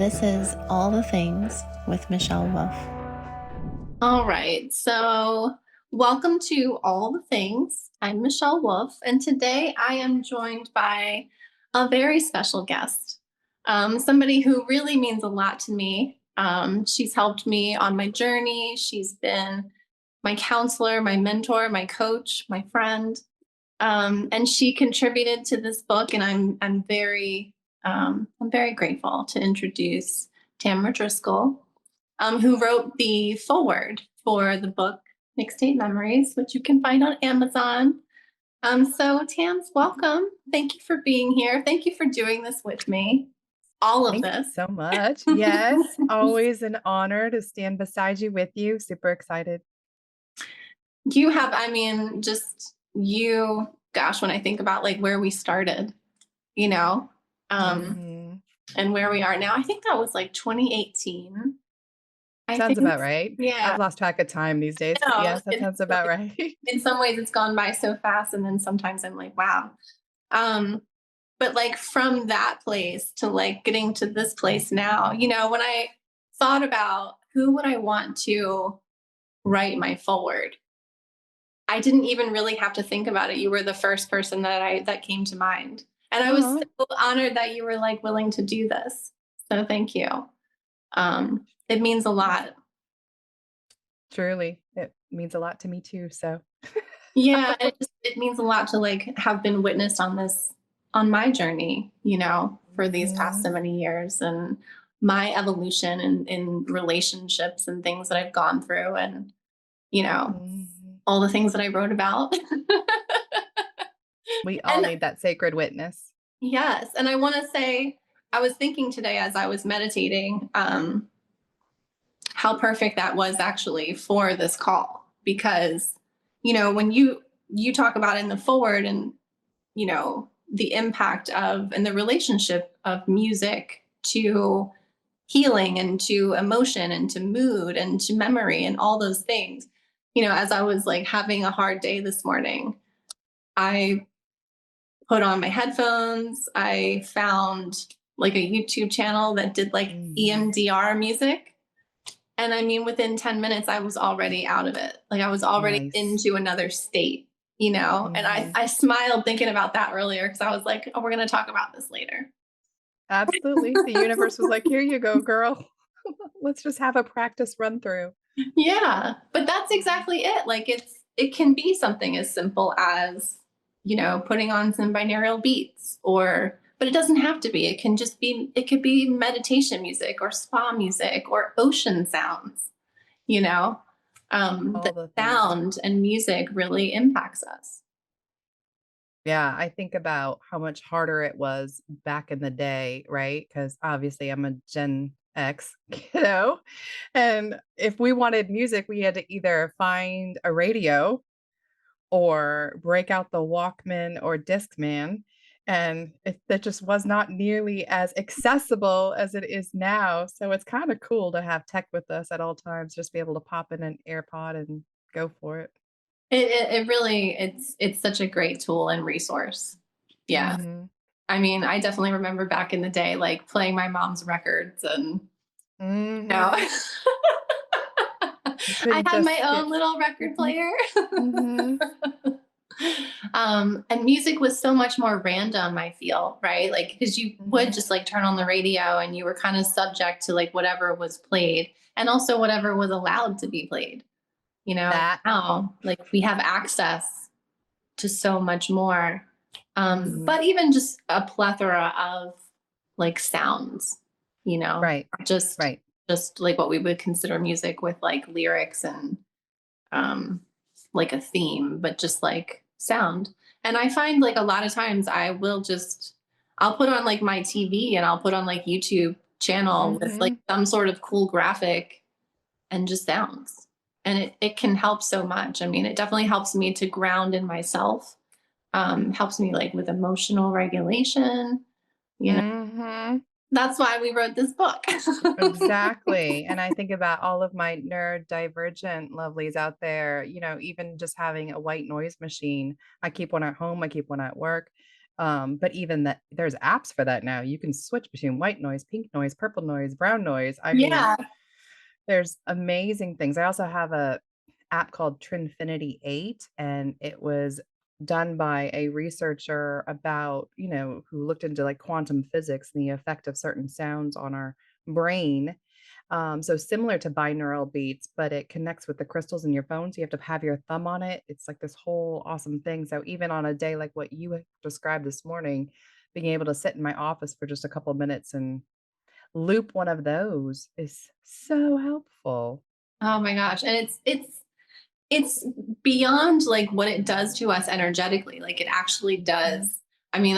This is All the Things with Michelle Wolf. All right, so welcome to All the Things. I'm Michelle Wolf, and today I am joined by a very special guest, somebody who really means a lot to me. She's helped me on my journey. She's been my counselor, my mentor, my coach, my friend, and she contributed to this book, and I'm very grateful to introduce Tamara Driskell, who wrote the foreword for the book Mixtape Memories, which you can find on Amazon. So Tams, welcome. Thank you for being here. Thank you for doing this with me. All of Thank you this. so much. Yes, always an honor to stand beside you with you. Super excited. You have, I mean, just you, gosh, when I think about like where we started, you know, Mhm. and where we are now, I think that was like 2018. I Sounds think, about right. yeah. I've lost track of time these days, but No, yes, that sounds about right. in some ways it's gone by so fast, and then sometimes I'm like, wow. Um, but like from that place to like getting to this place now, when I thought about who would I want to write my forward, I didn't even really have to think about it. You were the first person that came to mind. And I was Aw, so honored that you were like willing to do this. So thank you. It means a lot. truly, it means a lot to me too. So, Yeah, it means a lot to like have been witnessed on my journey, for these past Mhm. so many years, and my evolution in relationships and things that I've gone through, and you know Mhm. all the things that I wrote about. We all And need that sacred witness. yes, and I want to say I was thinking today as I was meditating, how perfect that was actually for this call, because when you talk about in the forward, and the impact of and the relationship of music to healing and to emotion and to mood and to memory and all those things. As I was like having a hard day this morning, I put on my headphones. I found like a YouTube channel that did like Mhm. EMDR music. And I mean, within 10 minutes, I was already out of it. Like I was already Nice. into another state, and Mhm. I smiled thinking about that earlier because I was like, oh, we're going to talk about this later. Absolutely. The universe was like, here you go, girl. Let's just have a practice run through. Yeah. But that's exactly it. Like it can be something as simple as, putting on some binaural beats, but it doesn't have to be. It could be meditation music or spa music or ocean sounds, you know? The All the things. sound and music really impacts us. Yeah, I think about how much harder it was back in the day, right? Because obviously I'm a Gen X kiddo. And if we wanted music, we had to either find a radio or break out the Walkman or Discman. And that just was not nearly as accessible as it is now. So it's kind of cool to have tech with us at all times, just be able to pop in an AirPod and go for it. It really it's such a great tool and resource. Yeah. Hmm. I mean, I definitely remember back in the day, like playing my mom's records, and Hmm. You I couldn't had my just own get. little record player. Mhm. And music was so much more random, I feel, right? Like, because you would Mhm. just like turn on the radio and you were kind of subject to like whatever was played, and also whatever was allowed to be played. That. Now, like we have access to so much more. Mhm. But even just a plethora of like sounds, you know, Right, just right. just like what we would consider music with like lyrics and um like a theme, but just like sound. And I find like a lot of times I'll put on like my TV, and I'll put on like YouTube channel with like Mhm. some sort of cool graphic and just sounds. And it can help so much. I mean, it definitely helps me to ground in myself, helps me like with emotional regulation. You know, Mhm. that's why we wrote this book. Exactly, and I think about all of my neurodivergent lovelies out there, even just having a white noise machine. I keep one at home, I keep one at work, But even that, there's apps for that now. You can switch between white noise, pink noise, purple noise, brown noise. I mean, Yeah. there's amazing things. I also have a app called Trinfinity 8, and it was done by a researcher about, who looked into like quantum physics and the effect of certain sounds on our brain. So similar to binaural beats, but it connects with the crystals in your phone. So you have to have your thumb on it. It's like this whole awesome thing. So even on a day like what you described this morning, being able to sit in my office for just a couple minutes and loop one of those is so helpful. Oh my gosh. And it's beyond like what it does to us energetically. Like it actually Yeah. does. I mean,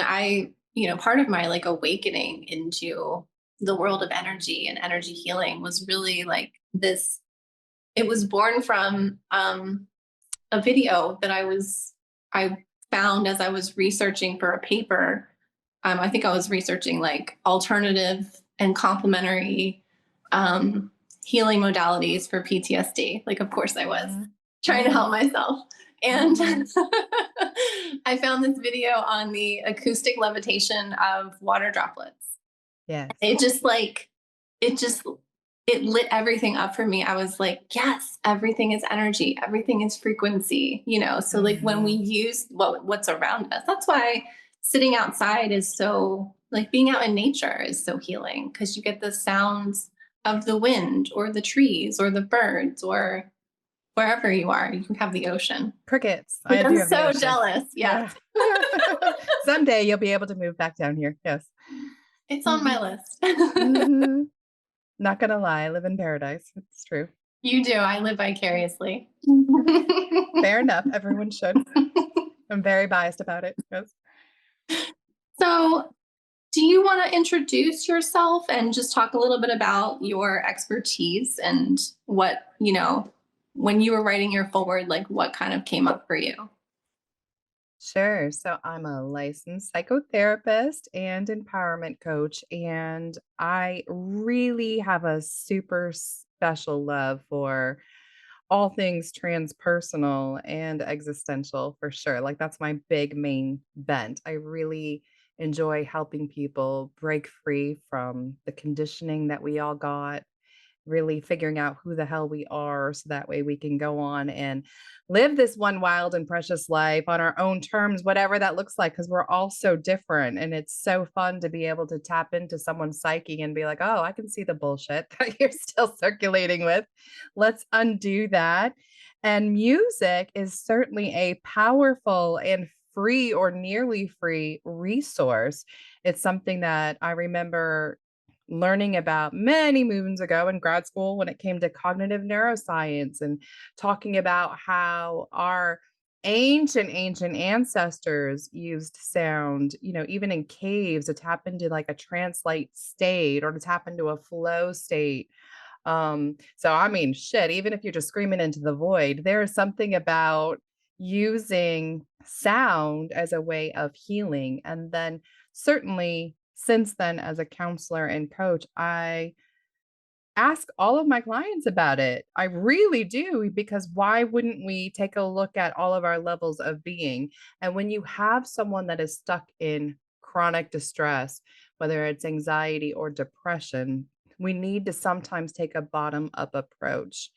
part of my like awakening into the world of energy and energy healing was really like this. It was born from a video that I found as I was researching for a paper. I think I was researching like alternative and complementary um, healing modalities for PTSD. Like, of course, I was Mhm. trying to help Mhm. myself. And Mhm. I found this video on the acoustic levitation of water droplets. Yes. It just like, it just, it lit everything up for me. I was like, yes, everything is energy, everything is frequency, So like when we Mhm. use what's around us, that's why sitting outside is so like being out in nature is so healing because you get the sounds of the wind or the trees or the birds or wherever you are. You can have the ocean, Crickets. which I do I'm have the so ocean. jealous. Yes. Yeah. Someday you'll be able to move back down here. Yes. It's on my Mhm. list. Mhm. Not gonna lie, I live in paradise. It's true. You do. I live vicariously. Fair enough. Everyone should. I'm very biased about it. Yes. So, do you want to introduce yourself and just talk a little bit about your expertise and what, when you were writing your forward, like what kind of came up for you? Sure. So I'm a licensed psychotherapist and empowerment coach, and I really have a super special love for all things transpersonal and existential for sure. Like that's my big main bent. I really enjoy helping people break free from the conditioning that we all got, really figuring out who the hell we are so that way we can go on and live this one wild and precious life on our own terms, whatever that looks like, because we're all so different. And it's so fun to be able to tap into someone's psyche and be like, oh, I can see the bullshit that you're still circulating with. Let's undo that. And music is certainly a powerful and free or nearly free resource. It's something that I remember learning about many moons ago in grad school when it came to cognitive neuroscience and talking about how our ancient ancestors used sound, even in caves to tap into like a trance-like state or to tap into a flow state. So I mean, shit, even if you're just screaming into the void, there is something about using sound as a way of healing. And then certainly since then, as a counselor and coach, I ask all of my clients about it. I really do, because why wouldn't we take a look at all of our levels of being? And when you have someone that is stuck in chronic distress, whether it's anxiety or depression, we need to sometimes take a bottom up approach.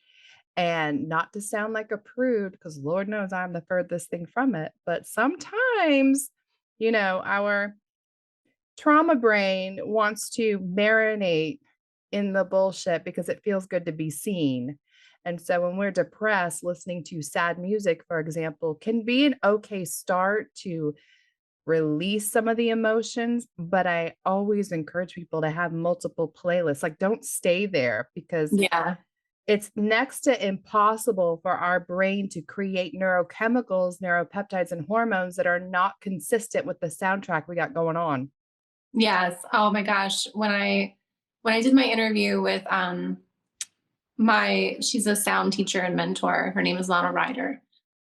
And not to sound like a prude, because Lord knows I'm the furthest thing from it, but sometimes, our trauma brain wants to marinate in the bullshit because it feels good to be seen. And so when we're depressed, listening to sad music, for example, can be an okay start to release some of the emotions. But I always encourage people to have multiple playlists. Like, don't stay there because Yeah. it's next to impossible for our brain to create neurochemicals, neuropeptides, and hormones that are not consistent with the soundtrack we got going on. Yes. Oh my gosh. When I did my interview with my she's a sound teacher and mentor. Her name is Lana Ryder.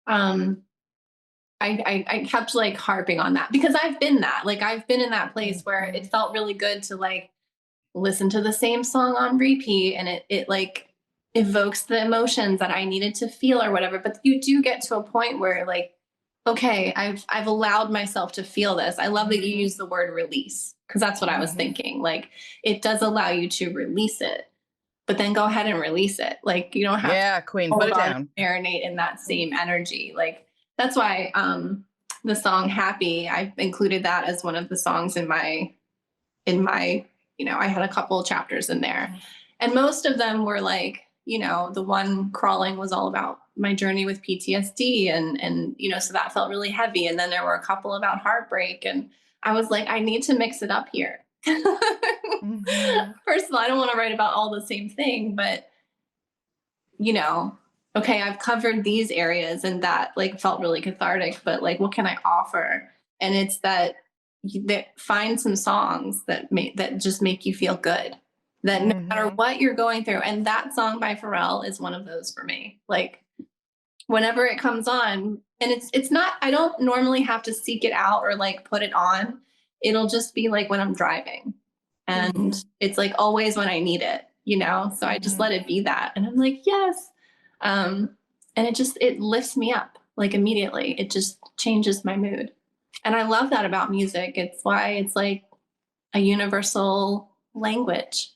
Um I kept like harping on that because I've been that. Like I've been in that place where it Mhm. felt really good to like listen to the same song on repeat and it like evokes the emotions that I needed to feel or whatever. But you do get to a point where like okay, I've allowed myself to feel this. I love that you use the word release because that's what I was Mhm. thinking. Like it does allow you to release it, but then go ahead and release it. Like you don't have to Yeah, queen, put hold it on and down. marinate in that same energy. Like that's why the song Happy, I've included that as one of the songs in my, I had a couple chapters in there. And most of them were like, the one crawling was all about my journey with PTSD and so that felt really heavy. And then there were a couple about heartbreak. And I was like, I need to mix it up here. Mhm. First of all, I don't want to write about all the same thing, but you know, okay, I've covered these areas and that like felt really cathartic, but like what can I offer? And it's that find some songs that just make you feel good. That no matter Mhm. what you're going through, and that song by Pharrell is one of those for me. Like whenever it comes on, and it's not, I don't normally have to seek it out or like put it on. It'll just be like when I'm driving. And Mhm. it's like always when I need it. So I just Mhm. let it be that. And I'm like, yes. Um, and it lifts me up like immediately. It just changes my mood. And I love that about music. It's why it's like a universal language.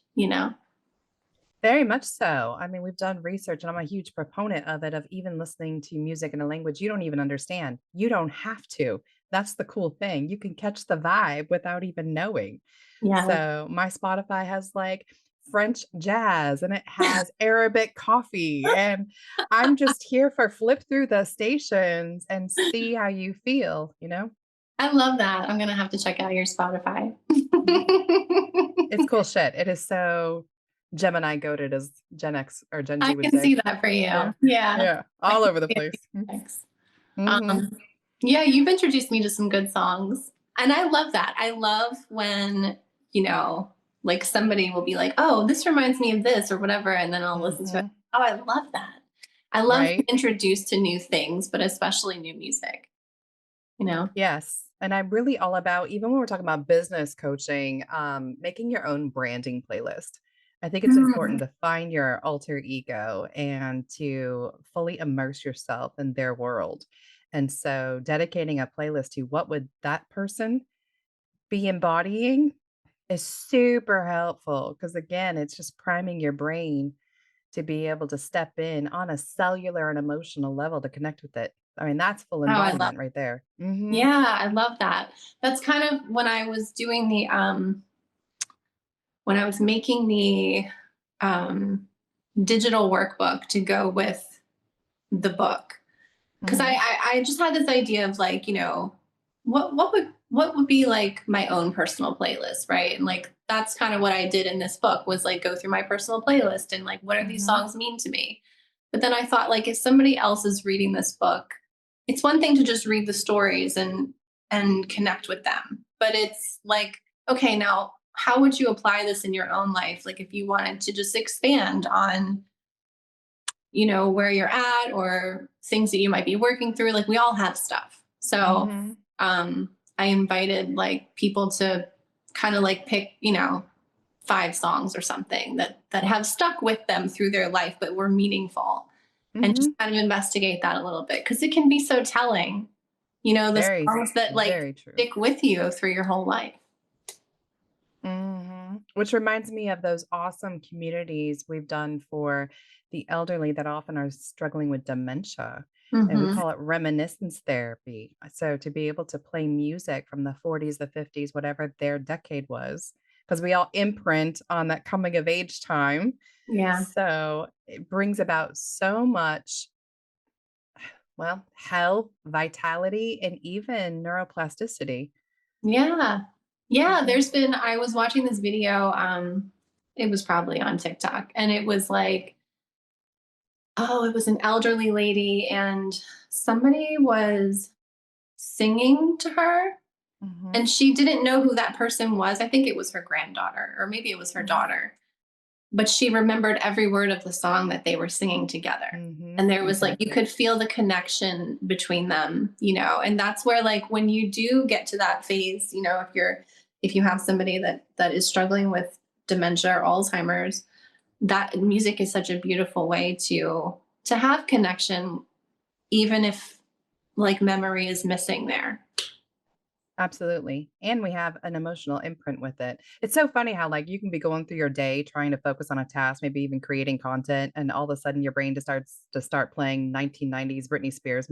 Very much so. I mean, we've done research and I'm a huge proponent of it, of even listening to music in a language you don't even understand. You don't have to. That's the cool thing. You can catch the vibe without even knowing. Yeah. So my Spotify has like French jazz and it has Arabic coffee. And I'm just here for flip through the stations and see how you feel, you know? I love that. I'm gonna have to check out your Spotify. Mhm. It's cool shit. It is so Gemini goated, as Gen X or Gen I Z would can say. see that for Yeah. you. Yeah. Yeah. I All can over the see it place. for you. Thanks. Mhm. Um, yeah, you've introduced me to some good songs. And I love that. I love when, you know, like somebody will be like, oh, this reminds me of this or whatever. And then I'll listen to it. Mhm. Oh, I love that. I love being Right? introduced to new things, but especially new music. Yes. And I'm really all about, even when we're talking about business coaching, making your own branding playlist. I think it's important Mm. to find your alter ego and to fully immerse yourself in their world. And so dedicating a playlist to what would that person be embodying is super helpful because, again, it's just priming your brain to be able to step in on a cellular and emotional level to connect with it. I mean, that's full Oh, I love embodiment right there. Mhm. Yeah, I love that. That's kind of when I was doing when I was making the um digital workbook to go with the book. Because I, Mhm. I I just had this idea of like, what would be like my own personal playlist, right? And like that's kind of what I did in this book was like go through my personal playlist and like what do these Mhm. songs mean to me? But then I thought like if somebody else is reading this book, it's one thing to just read the stories and connect with them. But it's like, okay, now how would you apply this in your own life? Like if you wanted to just expand on where you're at or things that you might be working through. Like we all have stuff. So Mhm. I invited like people to kind of like pick, 5 songs or something that have stuck with them through their life, but were meaningful. And just Mhm. kind of investigate that a little bit because it can be so telling, the Very, songs that like very true. stick with you through your whole life. Mhm. Which reminds me of those awesome communities we've done for the elderly that often are struggling with dementia. And we Mm-hmm. call it reminiscence therapy. So to be able to play music from the 40s, the 50s, whatever their decade was, because we all imprint on that coming of age time. Yeah. So it brings about so much, well, health, vitality, and even neuroplasticity. Yeah. Yeah, Mhm. I was watching this video, it was probably on TikTok, and it was like, oh, it was an elderly lady, and somebody was singing to her, Mhm. and she didn't know who that person was. I think it was her granddaughter, or maybe it was her Mhm. daughter, but she remembered every word of the song that they were singing together. Mhm. And there was like, you Exactly. could feel the connection between them. And that's where, like, when you do get to that phase, if you have somebody that is struggling with dementia or Alzheimer's, that music is such a beautiful way to have connection, even if, like memory is missing there. Absolutely. And we have an emotional imprint with it. It's so funny how like you can be going through your day trying to focus on a task, maybe even creating content, and all of a sudden your brain just starts to start playing 1990s Britney Spears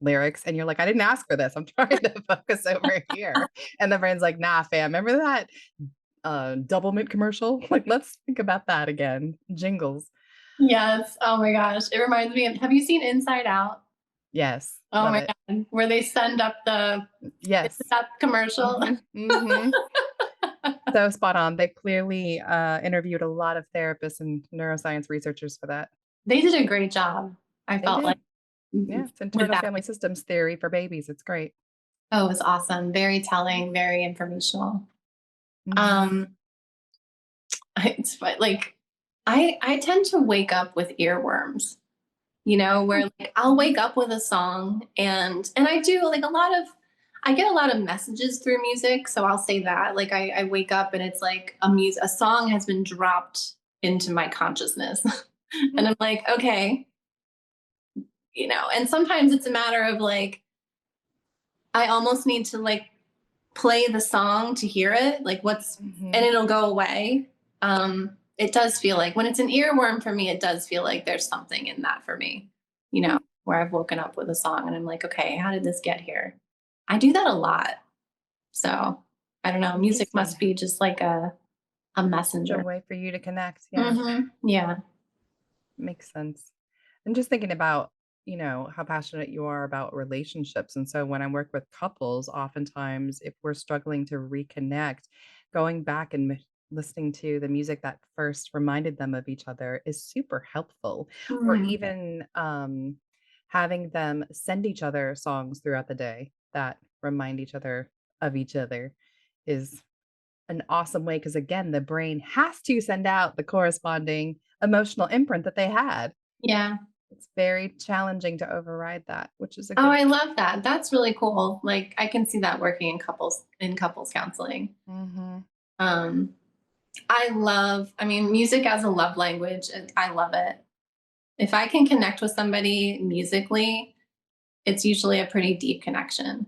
lyrics and you're like, I didn't ask for this. I'm trying to focus over here. And the brain's like, nah, fam. Remember that double mint commercial? Like, let's think about that again. Jingles. Yes. Oh my gosh. It reminds me of, have you seen Inside Out? Yes. Oh Love my it. God. Where they send up Yes. that commercial. So spot on. They clearly interviewed a lot of therapists and neuroscience researchers for that. They did a great job. I They felt like did. Yeah, it's with internal that. family systems theory for babies. It's great. Oh, it was awesome. Very telling, very informational. Mhm. Um, it's like I tend to wake up with earworms, where like I'll wake up with a song and I do like I get a lot of messages through music. So I'll say that. Like I wake up and it's like a song has been dropped into my consciousness. And I'm like, okay, and sometimes it's a matter of like I almost need to like play the song to hear it, like and Mhm. it'll go away. It does feel like when it's an earworm for me, it does feel like there's something in that for me, Hmm. where I've woken up with a song and I'm like, okay, how did this get here? I do that a lot. So I don't know. Music must Interesting. be just like a It's a messenger. way for you to connect. Yeah, Yeah. makes sense. I'm just thinking about, how passionate you are about relationships. And so when I work with couples, oftentimes if we're struggling to reconnect, going back and listening to the music that first reminded them of each other is super helpful. Or Mhm. even having them send each other songs throughout the day that remind each other of each other is an awesome way. Because again, the brain has to send out the corresponding emotional imprint that they had. Yeah. It's very challenging to override that, which is a Oh, good I thing. love that. That's really cool. Like I can see that working in couples counseling. Mhm. Um, I mean, music as a love language. I love it. If I can connect with somebody musically, it's usually a pretty deep connection.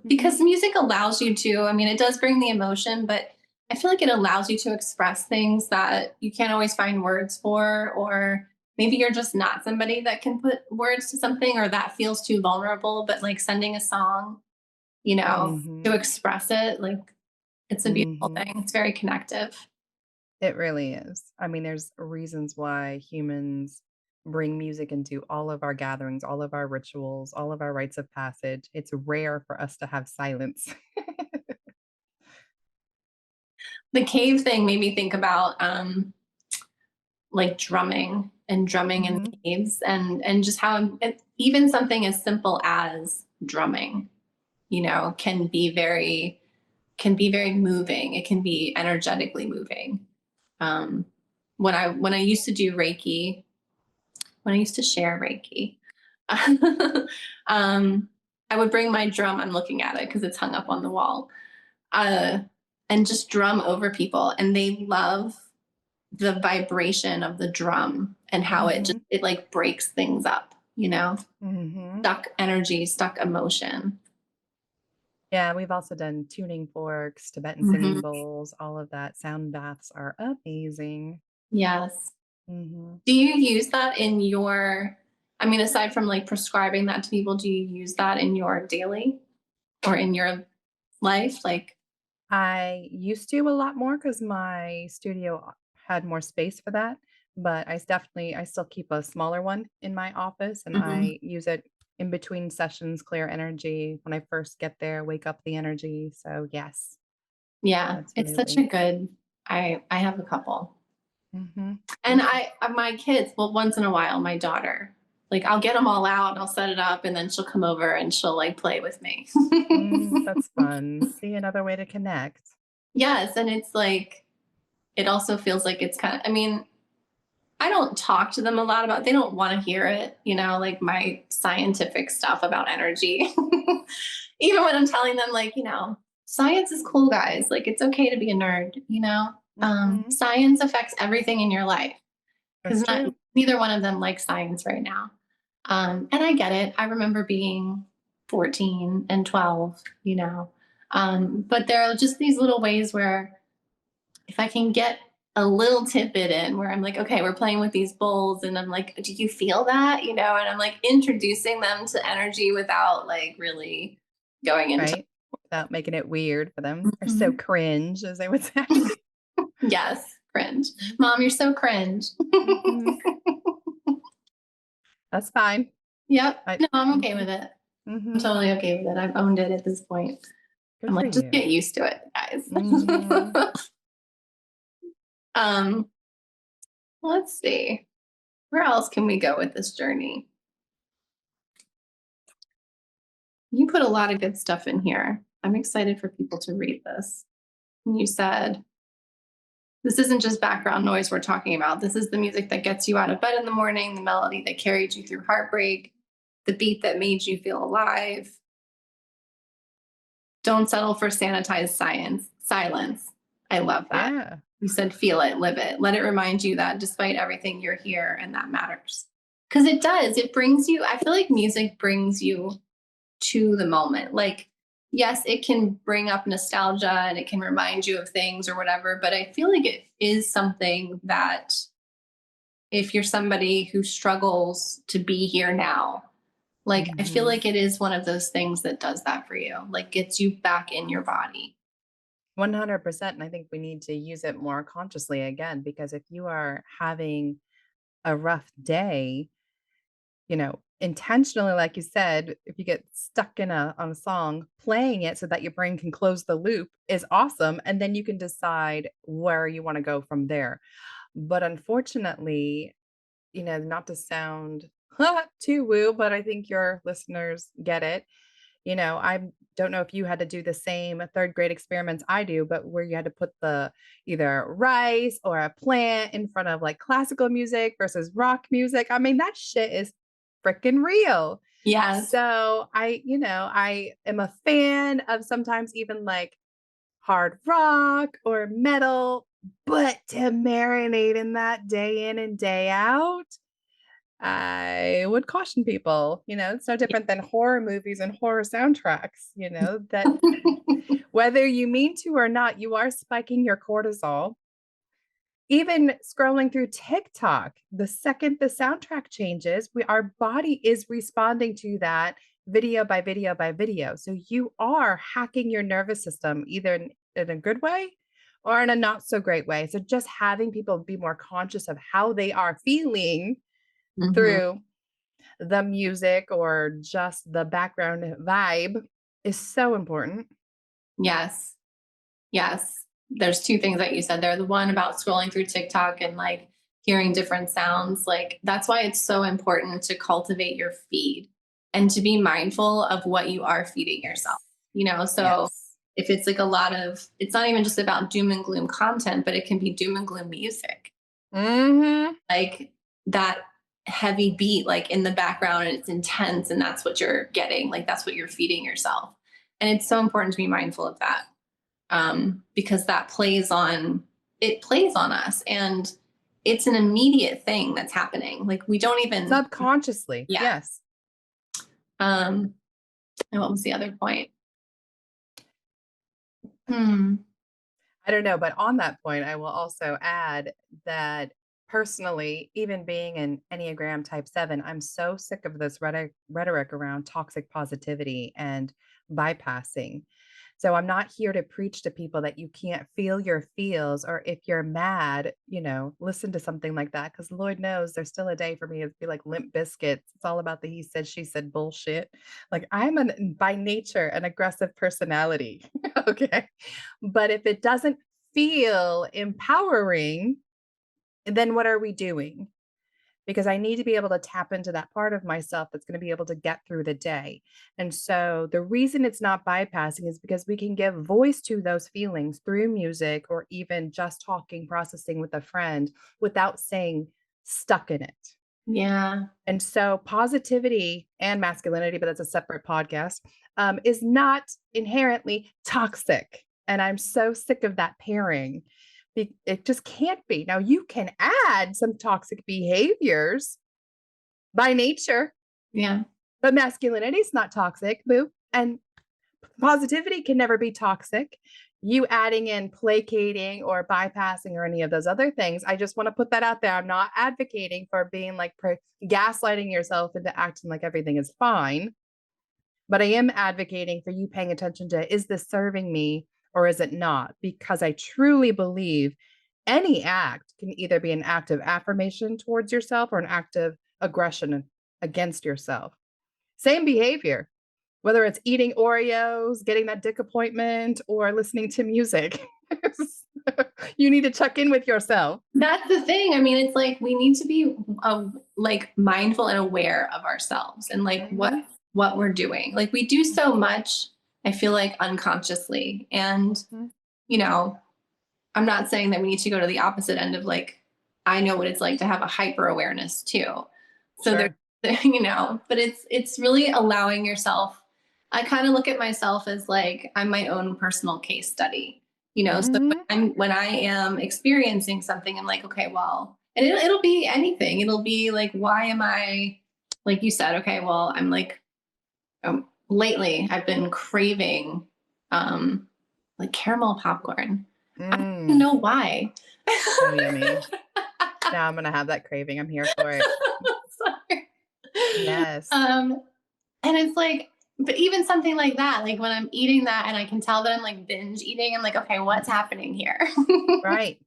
Because music allows you to, I mean, it does bring the emotion, but I feel like it allows you to express things that you can't always find words for, or maybe you're just not somebody that can put words to something, or that feels too vulnerable. But like sending a song, to Mhm. express it, like it's a beautiful Mhm. thing. It's very connective. It really is. I mean, there's reasons why humans bring music into all of our gatherings, all of our rituals, all of our rites of passage. It's rare for us to have silence. The cave thing made me think about like drumming in Mhm. caves and just how even something as simple as drumming, can be very moving. It can be energetically moving. Um, when I used to do Reiki, when I used to share Reiki, um, I would bring my drum. I'm looking at it because it's hung up on the wall, uh, and just drum over people, and they love the vibration of the drum and how Mhm. it like breaks things up, Mhm. stuck energy, stuck emotion. Yeah, we've also done tuning forks, Tibetan Hmm. singing bowls, all of that. Sound baths are amazing. Yes. Mhm. Do you use that in I mean, aside from like prescribing that to people, do you use that in your daily or in your life? Like, I used to a lot more because my studio had more space for that, but I still keep a smaller one in my office, and mhm. I use it in between sessions, clear energy when I first get there, wake up the energy. So yes, Yeah, it's such a absolutely. good, I have a couple. Mhm. And my kids, well, once in a while, my daughter, like I'll get them all out and I'll set it up and then she'll come over and she'll like play with me. That's fun. See, another way to connect. Yes. And it's like, it also feels like it's kind of, I mean, I don't talk to them a lot about, they don't want to hear it, like my scientific stuff about energy. Even when I'm telling them, like, science is cool, guys. Like, it's okay to be a nerd. Mhm. Science affects everything in your life That's because true. neither one of them likes science right now. And I get it. I remember being 14 and 12, you know. But there are just these little ways where if I can get a little tidbit in where I'm like, okay, we're playing with these bowls, and I'm like, do you feel that? You know, and I'm like introducing them to energy without like really going into right? Without making it weird for them, or so Mhm. cringe, as they would say. Yes, cringe. Mom, you're so cringe. Mhm. That's fine. Yep. I No, I'm okay mhm, with it. I'm mhm. totally okay with it. I've owned it at this point. Good I'm for like, just you. get used to it, guys. Mhm. um, let's see. Where else can we go with this journey? You put a lot of good stuff in here. I'm excited for people to read this. You said, this isn't just background noise we're talking about. This is the music that gets you out of bed in the morning, the melody that carried you through heartbreak, the beat that made you feel alive. Don't settle for sanitized silence. I love that. Yeah. You said feel it, live it. Let it remind you that despite everything, you're here and that matters. Because it does. It brings you, I feel like music brings you to the moment. Like, yes, it can bring up nostalgia and it can remind you of things or whatever, but I feel like it is something that if you're somebody who struggles to be here now, like I feel Mhm. like it is one of those things that does that for you, like gets you back in your body. 100%, and I think we need to use it more consciously again, because if you are having a rough day, intentionally, like you said, if you get stuck in a on a song, playing it so that your brain can close the loop is awesome, and then you can decide where you wanna go from there. But unfortunately, not to sound too woo, but I think your listeners get it. I don't know if you had to do the same 3rd grade experiments I do, but where you had to put the either rice or a plant in front of like classical music versus rock music. I mean, that shit is freaking real. Yes. So I am a fan of sometimes even like hard rock or metal, but to marinate in that day in and day out, I would caution people, it's no different than horror movies and horror soundtracks, that whether you mean to or not, you are spiking your cortisol. Even scrolling through TikTok, the second the soundtrack changes, our body is responding to that video by video by video. So you are hacking your nervous system either in a good way or in a not so great way. So just having people be more conscious of how they are feeling Mhm. through the music or just the background vibe is so important. Yes. Yes. There's two things that you said there. The one about scrolling through TikTok and like hearing different sounds. Like that's why it's so important to cultivate your feed and to be mindful of what you are feeding yourself. You know, so Yes. if it's like a lot of, it's not even just about doom and gloom content, but it can be doom and gloom music. Mhm. Like that heavy beat, like in the background, and it's intense, and that's what you're getting. Like that's what you're feeding yourself. And it's so important to be mindful of that because that plays on us, and it's an immediate thing that's happening. Like we don't even, Subconsciously. yeah. Yes. um and what was the other point? Hmm. I don't know, but on that point, I will also add that personally, even being an Enneagram type 7, I'm so sick of this rhetoric around toxic positivity and bypassing. So I'm not here to preach to people that you can't feel your feels, or if you're mad, listen to something like that. Cause Lord knows there's still a day for me to be like Limp Biscuits. It's all about the he said, she said bullshit. Like I'm by nature an aggressive personality. Okay. But if it doesn't feel empowering, then what are we doing? Because I need to be able to tap into that part of myself that's going to be able to get through the day. And so the reason it's not bypassing is because we can give voice to those feelings through music or even just talking, processing with a friend without saying stuck in it. Yeah. And so positivity and masculinity, but that's a separate podcast, is not inherently toxic. And I'm so sick of that pairing. It just can't be. Now, you can add some toxic behaviors by nature. Yeah. But masculinity is not toxic, boo. And positivity can never be toxic. You adding in placating or bypassing or any of those other things, I just want to put that out there. I'm not advocating for being like gaslighting yourself into acting like everything is fine, but I am advocating for you paying attention to, is this serving me or is it not? Because I truly believe any act can either be an act of affirmation towards yourself or an act of aggression against yourself. Same behavior, whether it's eating Oreos, getting that dick appointment, or listening to music. You need to check in with yourself. That's the thing. I mean, it's like we need to be like mindful and aware of ourselves and like Mhm, what we're doing. Like we do so much, I feel like unconsciously. And, mhm. you know, I'm not saying that we need to go to the opposite end of like I know what it's like to have a hyper awareness too. So there, Sure. but it's really allowing yourself. I kind of look at myself as like I'm my own personal case study. So Mhm, when I am experiencing something, I'm like, okay, well, and it'll be anything. It'll be like, why am I, like you said, okay, well, I'm like, lately I've been craving, um, like caramel popcorn. I don't even mm. know why. So yummy. Now I'm gonna have that craving. I'm here for it. Sorry. Yes. Um, and it's like, but even something like that, like when I'm eating that and I can tell that I'm like binge eating, I'm like, okay, what's happening here? Right.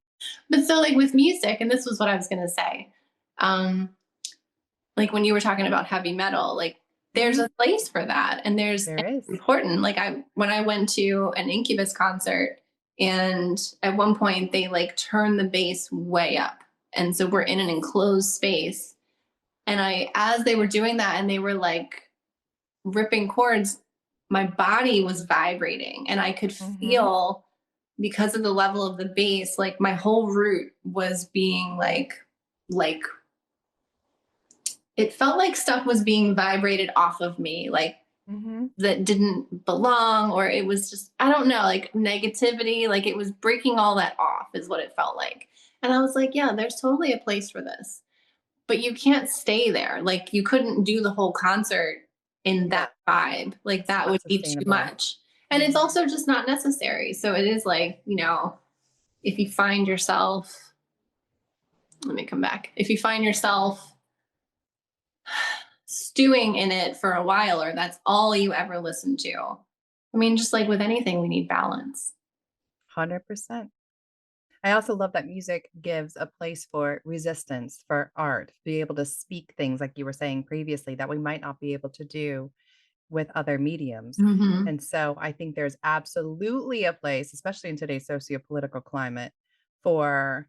But so like with music, and this was what I was gonna say. Um, like when you were talking about heavy metal, like there's Mhm. a place for that. And There it's is. important. Like when I went to an Incubus concert and at one point they like turned the bass way up. And so we're in an enclosed space. And as they were doing that and they were like ripping chords, my body was vibrating and I could Mhm. feel because of the level of the bass, like my whole root was being like it felt like stuff was being vibrated off of me, like Mhm. that didn't belong, or it was just, I don't know, like negativity, like it was breaking all that off, is what it felt like. And I was like, yeah, there's totally a place for this, but you can't stay there. Like you couldn't do the whole concert in Yeah, that vibe. Like it's that not would be too sustainable. much. And it's Mhm. also just not necessary. So it is like, if you find yourself, let me come back. If you find yourself stewing in it for a while, or that's all you ever listen to. I mean, just like with anything, we need balance. 100%. I also love that music gives a place for resistance, for art, to be able to speak things like you were saying previously that we might not be able to do with other mediums. Mm-hmm. And so I think there's absolutely a place, especially in today's socio-political climate, for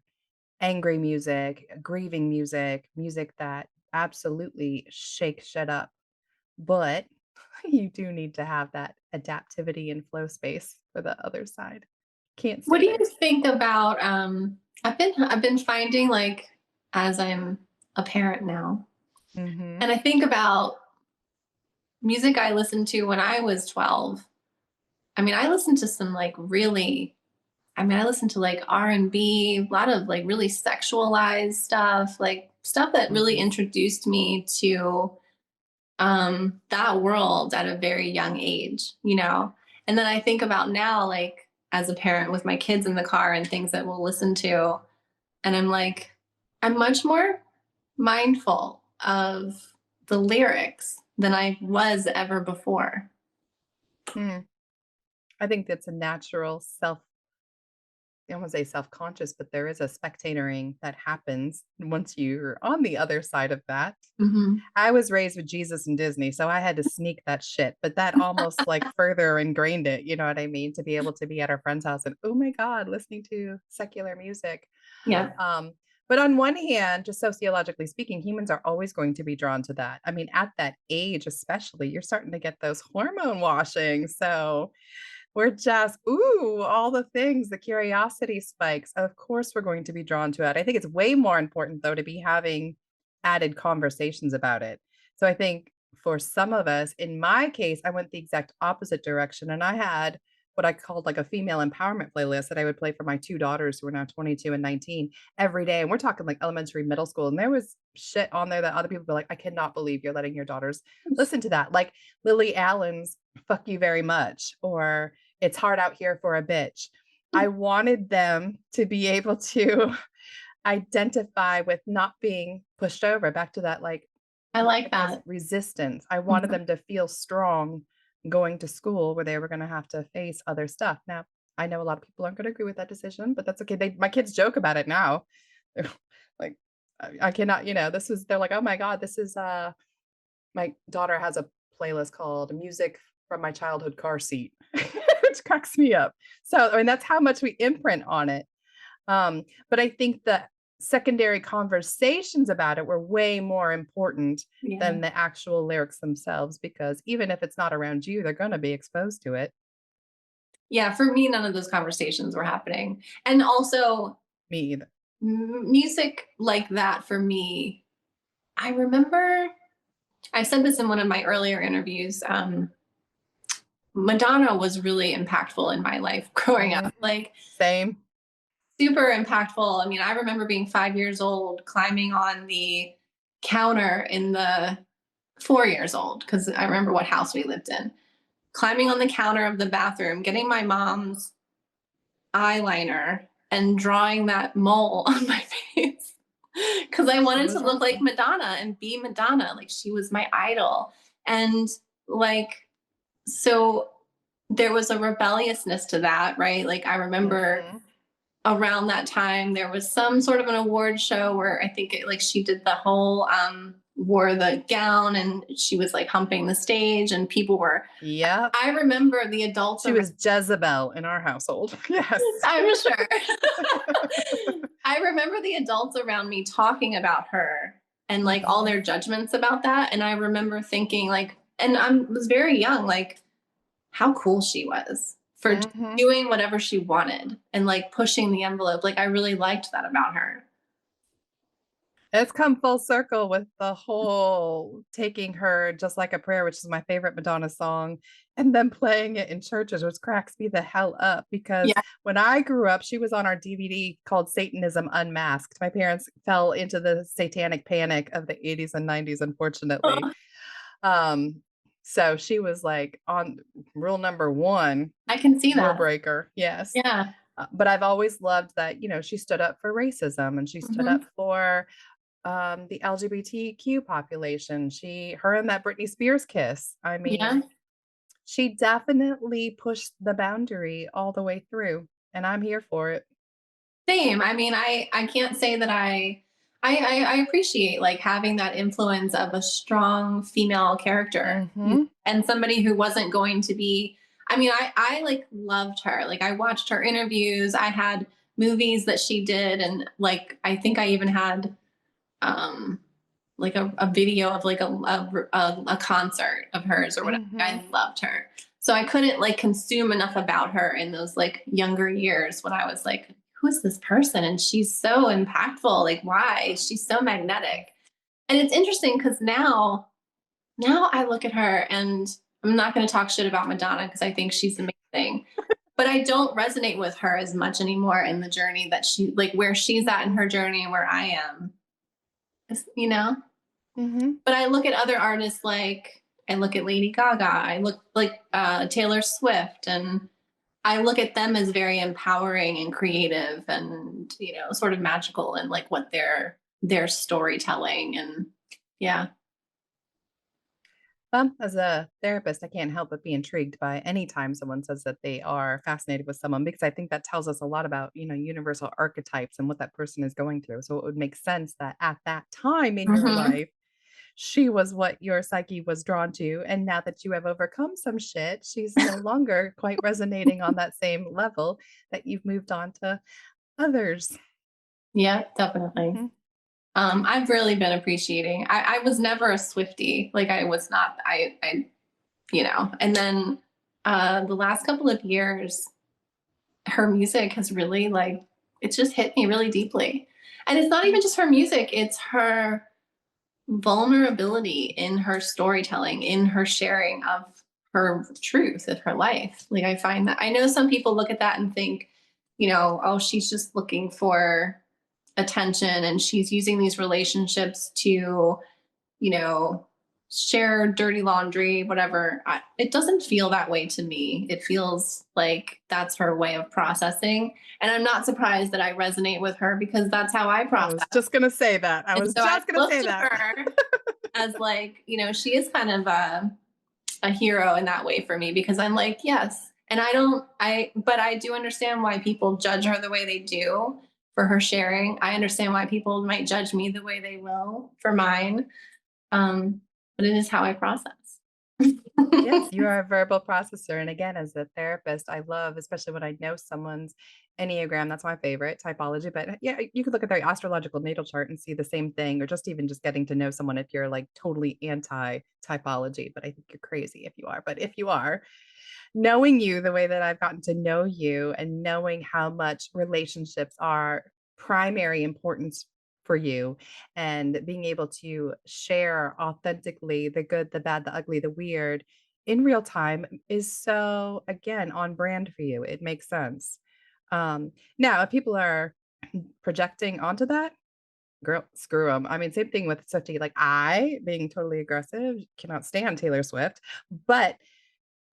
angry music, grieving music, music that absolutely shakes shit up. But you do need to have that adaptivity and flow space for the other side. Can't What stay do you there. think about? I've been finding like as I'm a parent now, Mhm. and I think about music I listened to when I was 12. I mean, I listened to some like really. I mean, I listened to like R&B, a lot of like really sexualized stuff, like stuff that really Mhm. introduced me to that world at a very young age. And then I think about now, like as a parent with my kids in the car and things that we'll listen to, and I'm like, I'm much more mindful of the lyrics than I was ever before. Mm. I think that's a natural I don't wanna say self-conscious, but there is a spectatoring that happens once you're on the other side of that. Hmm. I was raised with Jesus and Disney, so I had to sneak that shit, but that almost, like, further ingrained it, you know what I mean? To be able to be at our friend's house and, "Oh my god, listening to secular music." Yeah. Um, but on one hand, just sociologically speaking, humans are always going to be drawn to that. I mean, at that age especially, you're starting to get those hormone washings, so we're just ooh, all the things, the curiosity spikes. Of course, we're going to be drawn to it. I think it's way more important, though, to be having added conversations about it. So I think for some of us, in my case, I went the exact opposite direction and I had what I called like a female empowerment playlist that I would play for my 2 daughters who are now 22 and 19 every day. And we're talking like elementary, middle school. And there was shit on there that other people were like, I cannot believe you're letting your daughters listen to that. Like Lily Allen's Fuck You Very Much, or It's Hard Out Here for a Bitch. I wanted them to be able to identify with not being pushed over, back to that like I like that. resistance. I wanted them to feel strong going to school where they were going to have to face other stuff. Now, I know a lot of people aren't going to agree with that decision, but that's okay. My kids joke about it now. They're like, I cannot, they're like, oh my God, this is, my daughter has a playlist called Music from My Childhood Car Seat, which cracks me up. So, I mean, that's how much we imprint on it. But I think the secondary conversations about it were way more important Yeah. than the actual lyrics themselves, because even if it's not around you, they're going to be exposed to it. Yeah, for me, none of those conversations were happening. And also, Me either. music like that for me, I remember I said this in one of my earlier interviews. Madonna was really impactful in my life growing up. Like, Same. super impactful. I mean, I remember being 5 years old, climbing on the counter in the 4 years old, because I remember what house we lived in, climbing on the counter of the bathroom, getting my mom's eyeliner and drawing that mole on my face because I wanted to look like Madonna and be Madonna. Like, she was my idol. And like, so there was a rebelliousness to that, right? Like, I remember around that time there was some sort of an award show where I think like she did the whole wore the gown and she was like humping the stage and people were, yeah, I remember the adults, she was Jezebel in our household. Yes. I'm sure. I remember the adults around me talking about her and like all their judgments about that. And I remember thinking like, and I was very young, like how cool she was for doing whatever she wanted and like pushing the envelope. Like, I really liked that about her. It's come full circle with the whole taking her Just Like a Prayer, which is my favorite Madonna song, and then playing it in churches, which cracks me the hell up, because Yeah. when I grew up, she was on our DVD called Satanism Unmasked. My parents fell into the satanic panic of the 80s and 90s, unfortunately. So she was like on rule number one, I can see rule that. breaker. Yes. Yeah. But I've always loved that, she stood up for racism and she stood up for the LGBTQ population. Her and that Britney Spears kiss. I mean, Yeah. she definitely pushed the boundary all the way through, and I'm here for it. Same. I mean, I can't say that I appreciate like having that influence of a strong female character and somebody who wasn't going to be, I mean, I like loved her. Like, I watched her interviews. I had movies that she did, and like I think I even had like a video of like a concert of hers or whatever. I loved her. So I couldn't like consume enough about her in those like younger years when I was like, who is this person? And she's so impactful. Like, why? She's so magnetic. And it's interesting because now I look at her and I'm not going to talk shit about Madonna because I think she's amazing. But I don't resonate with her as much anymore in the journey that she, like where she's at in her journey and where I am, you know? But I look at other artists, like I look at Lady Gaga, I look like Taylor Swift, and I look at them as very empowering and creative and, sort of magical in like what their storytelling. And yeah. As a therapist, I can't help but be intrigued by any time someone says that they are fascinated with someone, because I think that tells us a lot about, universal archetypes and what that person is going through. So it would make sense that at that time in your life, she was what your psyche was drawn to. And now that you have overcome some shit, she's no longer quite resonating on that same level, that you've moved on to others. Yeah, definitely. I've really been appreciating. I was never a Swiftie. Like, I was not. And then the last couple of years, her music has really like it's just hit me really deeply. And it's not even just her music; it's her vulnerability in her storytelling, in her sharing of her truth of her life. Like I find that I know some people look at that and think, oh, she's just looking for attention and she's using these relationships to, you know, share dirty laundry, whatever. It doesn't feel that way to me. It feels like that's her way of processing. And I'm not surprised that I resonate with her because that's how I I process. was just going to say that. I And was so I just going to looked say at that. her as like, she is kind of a hero in that way for me because I'm like, yes. And but I do understand why people judge her the way they do for her sharing. I understand why people might judge me the way they will for mine. But it is how I process. Yes, you are a verbal processor. And again, as a therapist, I love, especially when I know someone's enneagram, that's my favorite typology. But yeah, you could look at their astrological natal chart and see the same thing, or just even just getting to know someone if you're like totally anti typology. But I think you're crazy if you are. But if you are, knowing you the way that I've gotten to know you and knowing how much relationships are primary importance for you and being able to share authentically the good, the bad, the ugly, the weird in real time is so, again, on brand for you. It makes sense. Now, if people are projecting onto that, girl, screw them. I mean, same thing with Swiftie. Like I being totally aggressive, cannot stand Taylor Swift, but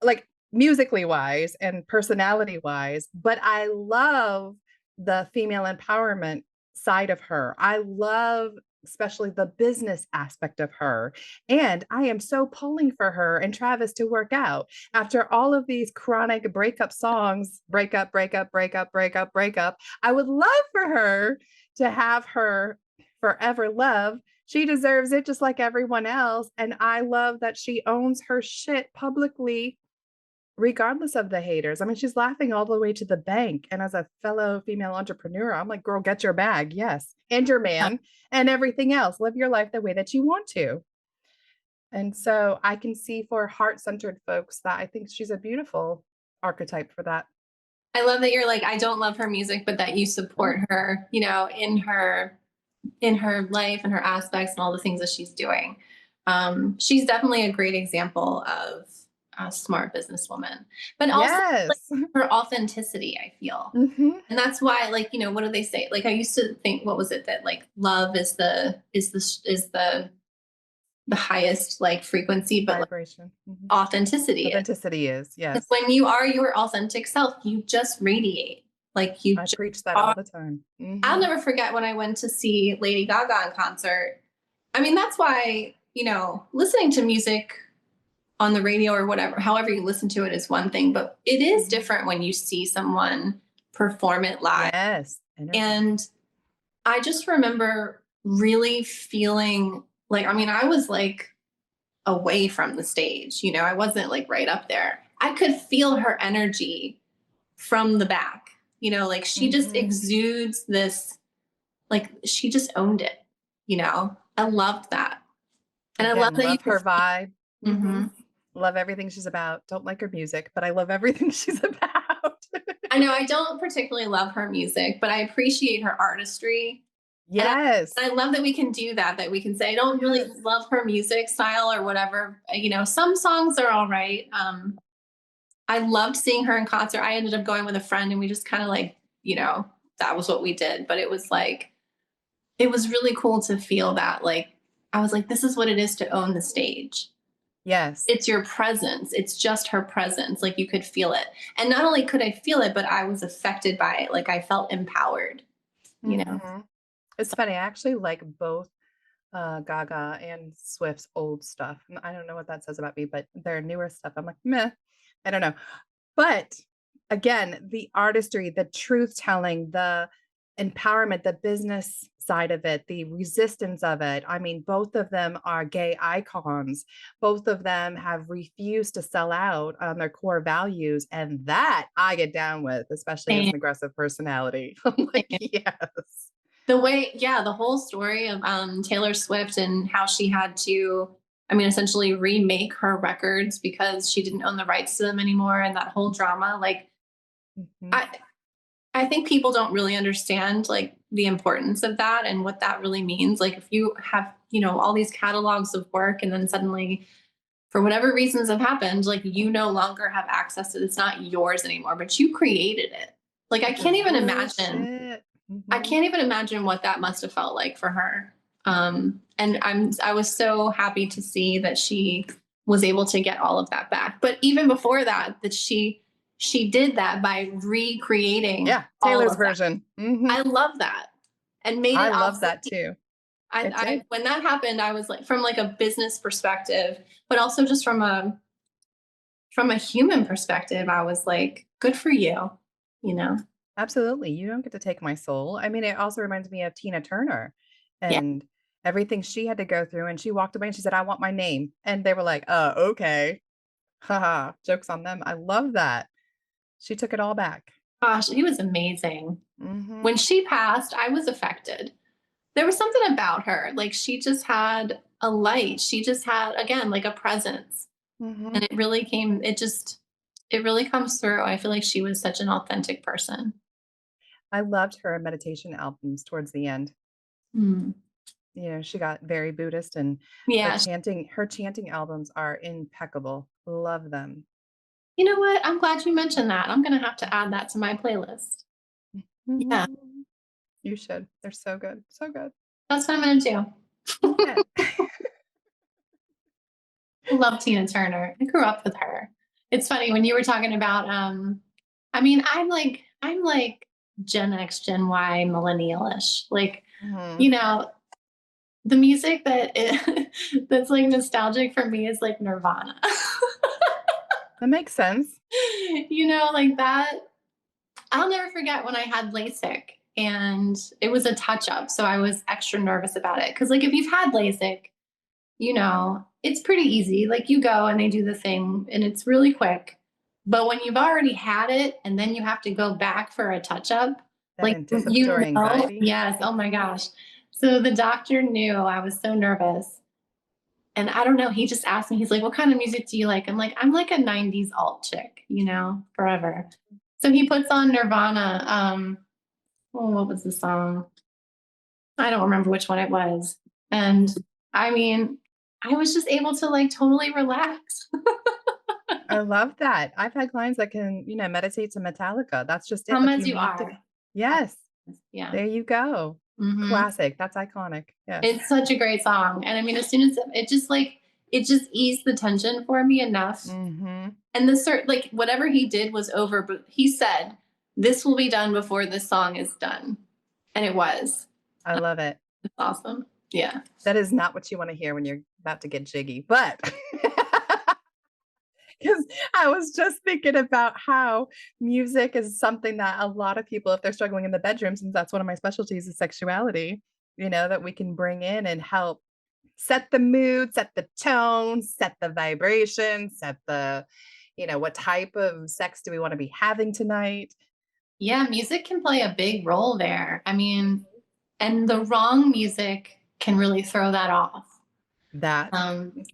like musically wise and personality wise, but I love the female empowerment side of her. I love especially the business aspect of her. And I am so pulling for her and Travis to work out after all of these chronic breakup songs, breakup, breakup, breakup, breakup, breakup. I would love for her to have her forever love. She deserves it just like everyone else. And I love that she owns her shit publicly regardless of the haters. I mean, she's laughing all the way to the bank. And as a fellow female entrepreneur, I'm like, girl, get your bag. Yes. And your man and everything else. Live your life the way that you want to. And so I can see for heart centered folks that I think she's a beautiful archetype for that. I love that you're like, I don't love her music, but that you support her, in her life and her aspects and all the things that she's doing. She's definitely a great example of a smart businesswoman, but also like, Yes. her authenticity, I feel. Hmm. And that's why, like, what do they say? Like, I used to think, what was it that like love is the highest like frequency, but like Vibration. Hmm. authenticity is. Authenticity is, yes. When you are your authentic self, you just radiate. Like you I just preach that all are. the time. I'll Hmm. never forget when I went to see Lady Gaga in concert. I mean, that's why, listening to music on the radio or whatever, however you listen to it is one thing, but it is different when you see someone perform it live. Yes. Energy. And I just remember really feeling like, I mean, I was like away from the stage, I wasn't like right up there. I could feel her energy from the back, like she just exudes this, like she just owned it, I loved that. And I love Again, that you love could. her vibe. Hmm. Love everything she's about. Don't like her music, but I love everything she's about. I know I don't particularly love her music, but I appreciate her artistry. And Yes. I love that we can do that we can say, I don't really Yes. love her music style or whatever. Some songs are all right. I loved seeing her in concert. I ended up going with a friend and we just kind of like, that was what we did. But it was like, it was really cool to feel that. Like, I was like, this is what it is to own the stage. Yes. It's your presence. It's just her presence. Like you could feel it. And not only could I feel it, but I was affected by it. Like I felt empowered, you know? Mhm. It's funny. I actually like both Gaga and Swift's old stuff. And I don't know what that says about me, but their newer stuff, I'm like, meh. I don't know. But again, the artistry, the truth telling, the empowerment, the business side of it, the resistance of it. I mean, both of them are gay icons. Both of them have refused to sell out on their core values. And that I get down with, especially as And an aggressive personality. I'm like, yes. the whole story of Taylor Swift and how she had to, I mean, essentially remake her records because she didn't own the rights to them anymore, and that whole drama. Like, Mhm. I think people don't really understand like the importance of that and what that really means. Like, if you have, all these catalogs of work, and then suddenly for whatever reasons have happened, like you no longer have access to it. It's not yours anymore, but you created it. Like I Which is can't even imagine. bullshit. I Mhm. can't even imagine what that must have felt like for her. And I was so happy to see that she was able to get all of that back. But even before that, that she did that by recreating Yeah, all Taylor's of that. version. I love that and made I it love that obsolete. too. It I did. when that happened, I was like, from like a business perspective, but also just from a human perspective, I was like, good for you, you know? Absolutely. You don't get to take my soul. I mean, it also reminds me of Tina Turner Yeah. and everything she had to go through. And she walked away and she said, I want my name. And they were like, okay. Haha. Jokes on them. I love that. She took it all back. Gosh, he was amazing. Hmm. When she passed, I was affected. There was something about her. Like she just had a light. She just had, again, like a presence. Hmm. And it really comes through. I feel like she was such an authentic person. I loved her meditation albums towards the end. Hmm. She got very Buddhist and Yeah. her chanting albums are impeccable. Love them. You know what? I'm glad you mentioned that. I'm going to have to add that to my playlist. Yeah, Mhm. You should. They're so good. So good. that's what I'm going to do. Yeah. I love Tina Turner. I grew up with her. It's funny when you were talking about I mean, I'm like Gen X, Gen Y, millennial-ish. Like, Mhm. you know, the music that's like nostalgic for me is like Nirvana. That makes sense. Like that. I'll never forget when I had LASIK and it was a touch up. So I was extra nervous about it. Cause like if you've had LASIK, it's pretty easy. Like you go and they do the thing and it's really quick. But when you've already had it and then you have to go back for a touch up, That like, anticipatory anxiety. yes, oh my gosh. So the doctor knew I was so nervous. And I don't know, he just asked me, he's like, what kind of music do you like? I'm like a 90s alt chick, forever. So he puts on Nirvana. What was the song? I don't remember which one it was. And I mean, I was just able to like totally relax. I love that. I've had clients that can, meditate to Metallica. That's just it, Come but as you you need to. are. Yes, Yeah. there you go. Hmm. Classic. That's iconic. Yes. It's such a great song. And I mean, as soon as it just eased the tension for me enough. Mhm. And like whatever he did was over, but he said, this will be done before this song is done. And it was. I love it. It's awesome. Yeah. That is not what you wanna hear when you're about to get jiggy, but because I was just thinking about how music is something that a lot of people, if they're struggling in the bedroom, since that's one of my specialties is sexuality, that we can bring in and help set the mood, set the tone, set the vibration, set the, what type of sex do we want to be having tonight? Yeah. Music can play a big role there. I mean, and the wrong music can really throw that off. That.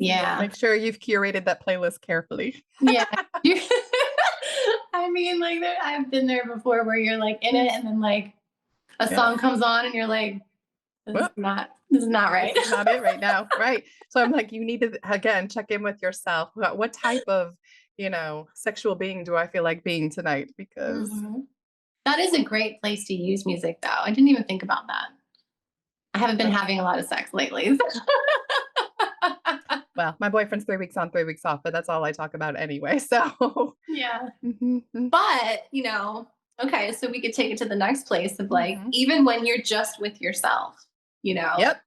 Yeah. Make sure you've curated that playlist carefully. Yeah. I mean, like I've been there before where you're like in it and then like a Yeah. song comes on and you're like, Well, this is not this right. is not it right now. Right. So I'm like, you need to, again, check in with yourself. What type of, sexual being do I feel like being tonight? Because, Hmm. That is a great place to use music though. I didn't even think about that. I haven't been uh, having a lot of sex lately. well, my boyfriend's 3 weeks on, 3 weeks off, but that's all I talk about anyway. So, Yeah. mhm, But, okay, so we could take it to the next place of like, mhm. even when you're just with yourself, Yep. How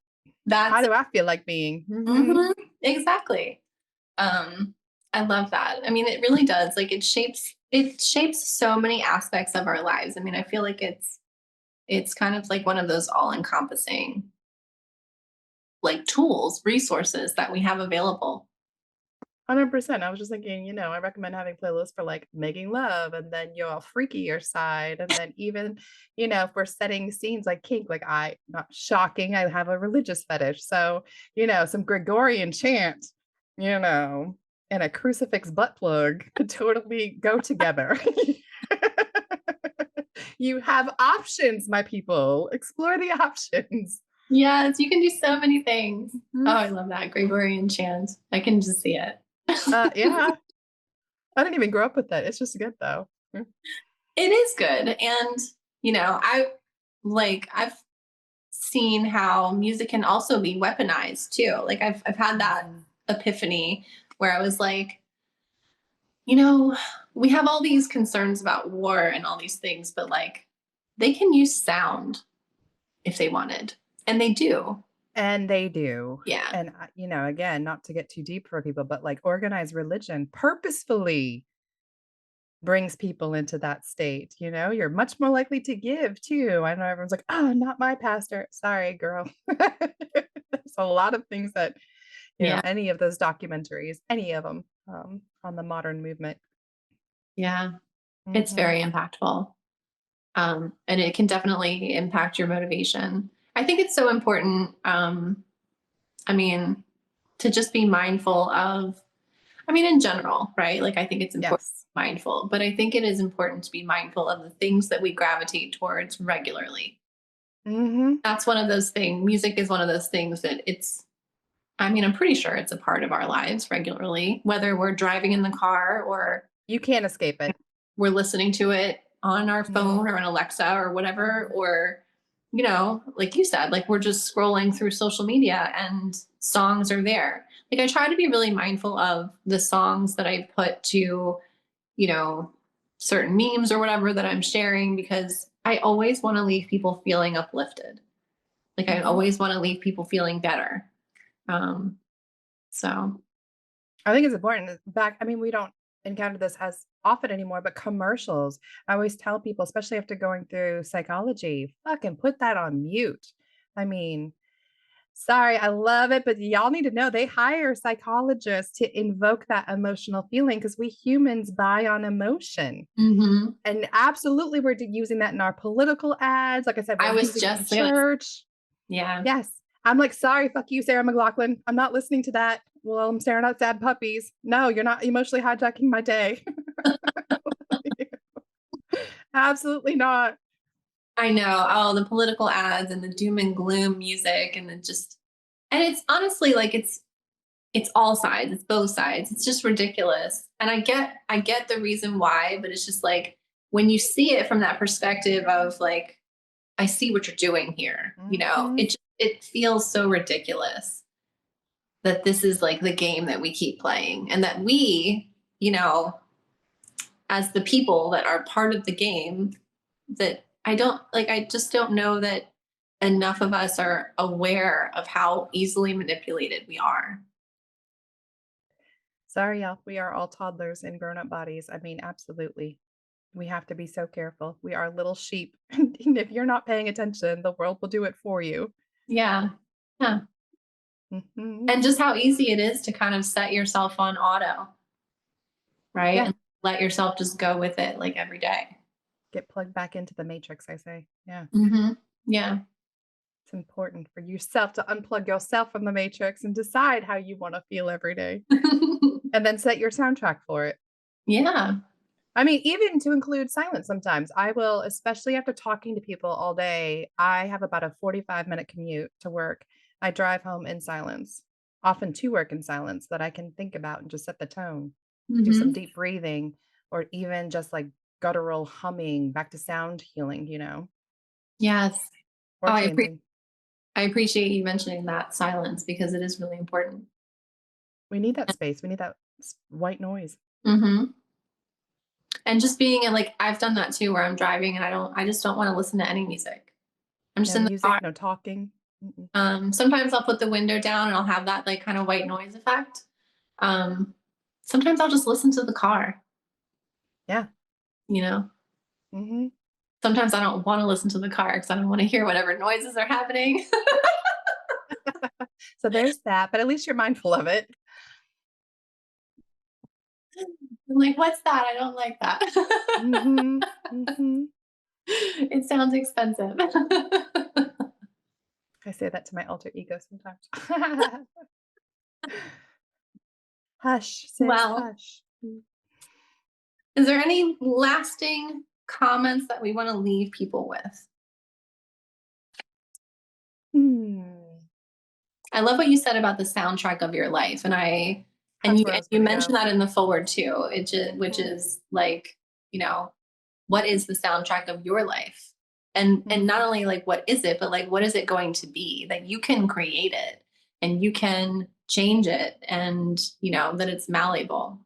that's do I feel like being? Mhm. mhm, exactly. Um, I love that. I mean, it really does. Like it shapes so many aspects of our lives. I mean, I feel like it's kind of like one of those all-encompassing like tools, resources that we have available. 100%. I was just thinking, I recommend having playlists for like making love and then your freakier side. And then even, if we're setting scenes like kink, like not shocking, I have a religious fetish. So, some Gregorian chant, and a crucifix butt plug could totally go together. You have options, my people. Explore the options. Yes, you can do so many things. Oh, Mhm. I love that Gregorian chant. I can just see it. Yeah. I didn't even grow up with that. It's just good though. Mm. It is good. And, I've seen how music can also be weaponized too. Like I've had that Mhm. epiphany where I was like, you know, we have all these concerns about war and all these things, but like they can use sound if they wanted. And they do. And they do. Yeah. And, again, not to get too deep for people, but like organized religion purposefully brings people into that state. You're much more likely to give too. I know everyone's like, oh, not my pastor. Sorry, girl. There's a lot of things that, Yeah. any of those documentaries, any of them on the modern movement. Yeah. It's Hmm. very impactful. And it can definitely impact your motivation. I think it's so important. I mean, to just be mindful of, in general, right? Like, I think it's important Yes. to be mindful, but I think it is important to be mindful of the things that we gravitate towards regularly. Hmm. That's one of those things. Music is one of those things that I'm pretty sure it's a part of our lives regularly, whether we're driving in the car or You can't escape it. we're listening to it on our Mhm. phone or an Alexa or whatever, or, like you said, like we're just scrolling through social media and songs are there. Like I try to be really mindful of the songs that I put to, you know, certain memes or whatever that I'm sharing because I always want to leave people feeling uplifted. Like I Mhm. always want to leave people feeling better. Um, so I think it's important. We don't encounter this as often anymore, but commercials, I always tell people, especially after going through psychology, fucking put that on mute. I mean, sorry, I love it, but y'all need to know they hire psychologists to invoke that emotional feeling because we humans buy on emotion. mhm. And absolutely, we're using that in our political ads. Like I said, we're I was using it in just gonna, church. yeah. Yes. I'm like, "Sorry, fuck you, Sarah McLachlan. I'm not listening to that. Well, I'm staring at sad puppies. No, you're not emotionally hijacking my day." Absolutely not. I know. Oh, the political ads and the doom and gloom music and and it's honestly like it's all sides. It's both sides. It's just ridiculous. And I get the reason why, but it's just like when you see it from that perspective of like I see what you're doing here, Mhm. it feels so ridiculous that this is like the game that we keep playing and that we, as the people that are part of the game, that I just don't know that enough of us are aware of how easily manipulated we are. Sorry, y'all. We are all toddlers in grown-up bodies. Absolutely. We have to be so careful. We are little sheep. And if you're not paying attention, the world will do it for you. Yeah. Yeah. Mhm. And just how easy it is to kind of set yourself on auto, right? Yeah. And let yourself just go with it like every day. Get plugged back into the matrix, I say. Yeah. Mm-hmm. Yeah. It's important for yourself to unplug yourself from the matrix and decide how you want to feel every day and then set your soundtrack for it. Yeah. Even to include silence sometimes. I will, especially after talking to people all day, I have about a 45-minute commute to work. I drive home in silence, often to work in silence that I can think about and just set the tone, do some Mm-hmm. deep breathing, or even just like guttural humming back to sound healing, Yes. Oh, or chanting. I appreciate you mentioning that silence because it is really important. We need that space. We need that white noise. Mm-hmm. And just being in like I've done that too where I'm driving and I just don't want to listen to any music. I'm just No in the car. music, no talking. Mm-mm. Sometimes I'll put the window down and I'll have that like kind of white noise effect. Um, Sometimes I'll just listen to the car, Yeah. you know. Mhm. Sometimes I don't want to listen to the car because I don't want to hear whatever noises are happening. So there's that, but at least you're mindful of it. I'm like, what's that? I don't like that. Mhm. Mhm. It sounds expensive. I say that to my alter ego sometimes. Hush, sis, Well, hush. Mm. is there any lasting comments that we want to leave people with? Hmm. I love what you said about the soundtrack of your life. And And That's where I was you gonna mentioned go. that in the forward too, which Mhm, is like, what is the soundtrack of your life? And not mhm. only like what is it, but like what is it going to be? That you can create it and you can change it, and that it's malleable.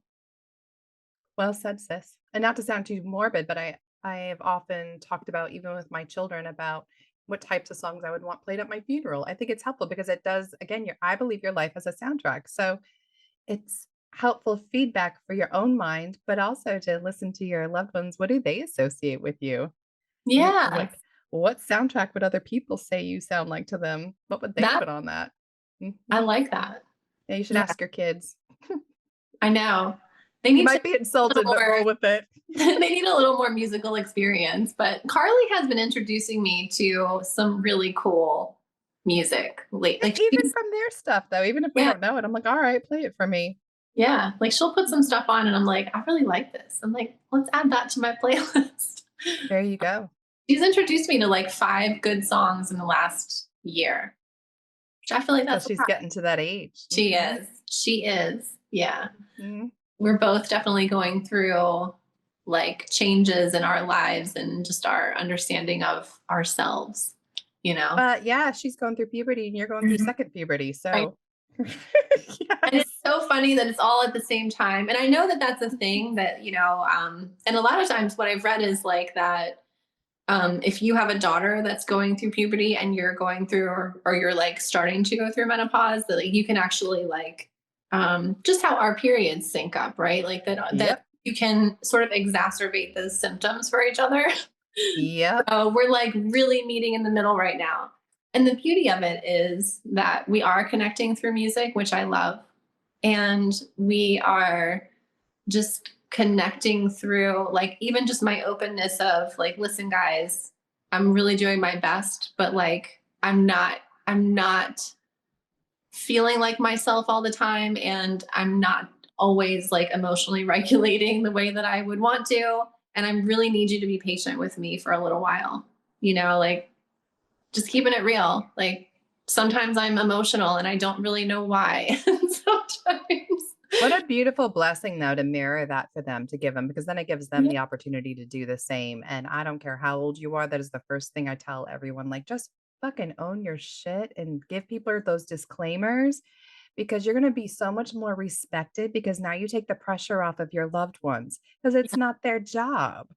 Well said, sis. And not to sound too morbid, but I have often talked about, even with my children, about what types of songs I would want played at my funeral. I think it's helpful because it does, again, I believe your life has a soundtrack. So it's helpful feedback for your own mind, but also to listen to your loved ones. What do they associate with you? Yeah. Like, what soundtrack would other people say you sound like to them? What would they That put on that? I Mhm. like that. Yeah, you should Yeah, ask your kids. I know. They You need to might be a little insulted, but more roll with it. they need a little more musical experience, but Carly has been introducing me to some really cool music Yeah, like even from their stuff, though, even if we yeah, don't know it, I'm like, "All right, play it for me." yeah, like she'll put some Mhm. stuff on and I'm like, I really like this. I'm like, let's add that to my playlist. There you go. She's introduced me to like 5 good songs in the last year, which I feel like So that's a she's lot. getting to that age. She Mhm, is. She is. Yeah. mhm. We're both definitely going through like changes in our lives and just our understanding of ourselves, you know? But, yeah, she's going through puberty and you're going through Mhm. second puberty, Right. so And it's yes. so funny that it's all at the same time. And I know that that's a Mhm. thing that, and a lot of times what I've read is like that if you have a daughter that's going through puberty and you're going through, or you're like starting to go through menopause, that like you can actually like just how our periods sync up, right? Like that Yep, you can sort of exacerbate those symptoms for each other. yep. So we're like really meeting in the middle right now. And the beauty of it is that we are connecting through music, which I love. And we are just connecting through like even just my openness of like, listen, guys, I'm really doing my best, but like I'm not feeling like myself all the time, and I'm not always like emotionally regulating the way that I would want to. And I really need you to be patient with me for a little while. Like just keeping it real. Like sometimes I'm emotional and I don't really know why. Sometimes. What a beautiful blessing, though, to mirror that for them, to give them, because then it gives them Yeah. the opportunity to do the same, and I don't care how old you are, that is the first thing I tell everyone, like, just fucking own your shit and give people those disclaimers, because you're gonna be so much more respected because now you take the pressure off of your loved ones, because it's not their job.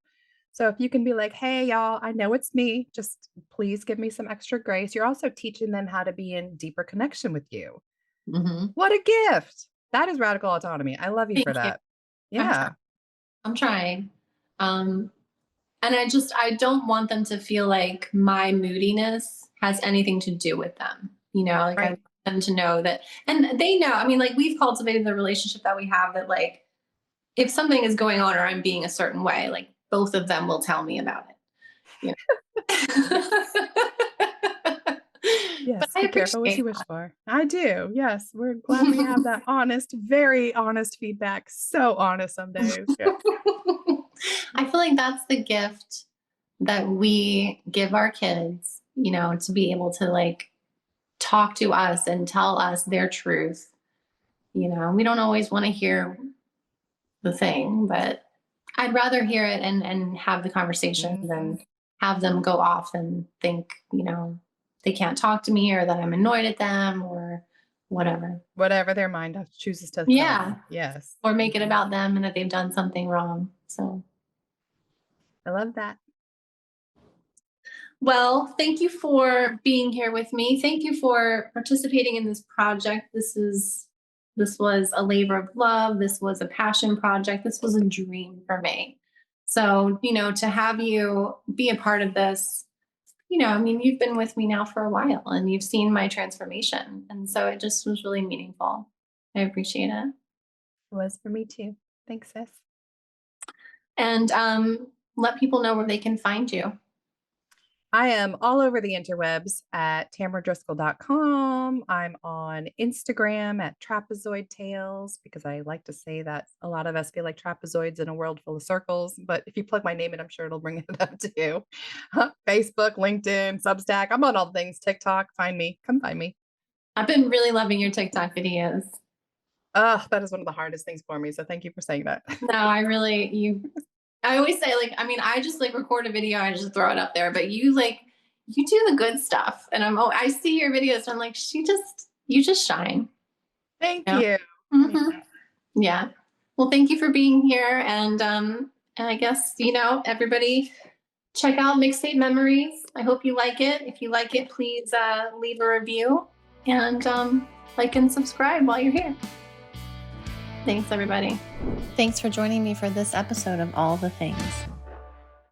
So if you can be like, "Hey, y'all, I know it's me, just please give me some extra grace," you're also teaching them how to be in deeper connection with you. Mhm. What a gift. That is radical autonomy. I love you for Thank you. that. I'm trying. Yeah. I'm trying. Um, and I don't want them to feel like my moodiness has anything to do with them. Like I Right. want them to know that, and they know. I mean, like we've cultivated the relationship that we have, that like if something is going on or I'm being a certain way, like both of them will tell me about it. You Yes. know? But Yes. I Be careful what appreciate you wish for. I do. Yes. We're glad we have that honest, very honest feedback. So honest some days. Yeah. I feel like that's the gift that we give our kids, to be able to like talk to us and tell us their truth. We don't always want to hear the thing, but I'd rather hear it and have the conversation Mhm. than have them go off and think, they can't talk to me, or that I'm annoyed at them, or whatever. Whatever their mind chooses to tell Yeah. them. Yes. Or make it Mhm. about them and that they've done something wrong. So, I love that. well, thank you for being here with me. Thank you for participating in this project. This was a labor of love. This was a passion project. This was a dream for me. So, to have you be a part of this, I mean, you've been with me now for a while and you've seen my transformation. And so it just was really meaningful. I appreciate it. It was for me too. Thanks, sis. And let people know where they can find you. I am all over the interwebs at tamaradriscoll.com. I'm on Instagram at trapezoid tales because I like to say that a lot of us feel like trapezoids in a world full of circles. But if you plug my name in, I'm sure it'll bring it up too. Facebook, LinkedIn, Substack. I'm on all things. TikTok. Find me. Come find me. I've been really loving your TikTok videos. That is one of the hardest things for me. So thank you for saying that. No, I always say, like, I mean, I just like record a video, I just throw it up there, but you do the good stuff. And I see your videos and I'm like, you just shine. Thank You know? you. Mhm. Yeah. Well, thank you for being here. And I guess, everybody check out Mixtape Memories. I hope you like it. If you like it, please leave a review and like and subscribe while you're here. Thanks, everybody. Thanks for joining me for this episode of All the Things.